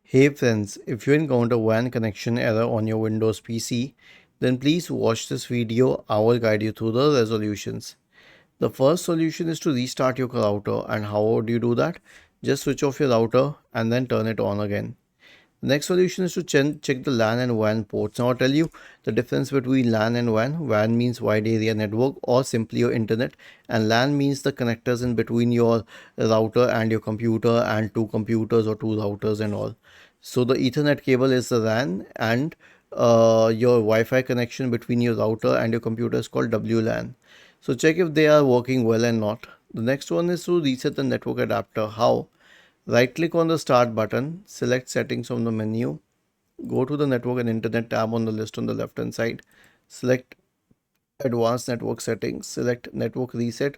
Hey friends, if you encounter WAN connection error on your Windows PC, then please watch this video. I will guide you through the resolutions. The first solution is to restart your router, and how would you do that? Just switch off your router and then turn it on again. The next solution is to check the LAN and WAN ports. Now I'll tell you the difference between LAN and WAN. WAN means wide area network or simply your internet, and LAN means the connectors in between your router and your computer and two computers or two routers and all. So the Ethernet cable is the LAN, and your Wi-Fi connection between your router and your computer is called WLAN. So check if they are working well and not. The next one is to reset the network adapter. How? Right click on the start button, select settings from the menu, go to the network and internet tab on the list on the left hand side, select advanced network settings, select network reset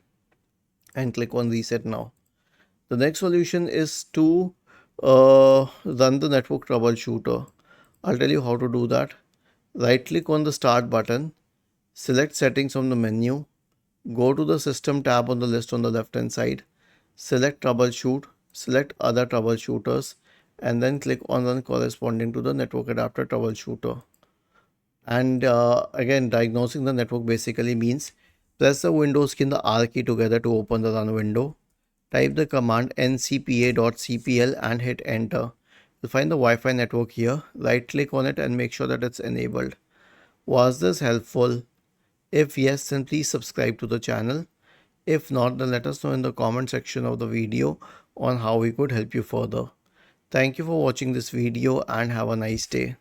and click on reset now. The next solution is to run the network troubleshooter. I'll tell you how to do that. Right click on the start button, select settings from the menu, go to the system tab on the list on the left hand side, select troubleshoot, select other troubleshooters, and then click on run corresponding to the network adapter troubleshooter. And again, diagnosing the network basically means press the Windows key and the R key together to open the run window. Type the command ncpa.cpl and hit enter. You'll find the Wi-Fi network here. Right click on it and make sure that it's enabled. Was this helpful? If yes, then please subscribe to the channel. If not, then let us know in the comment section of the video on how we could help you further. Thank you for watching this video and have a nice day.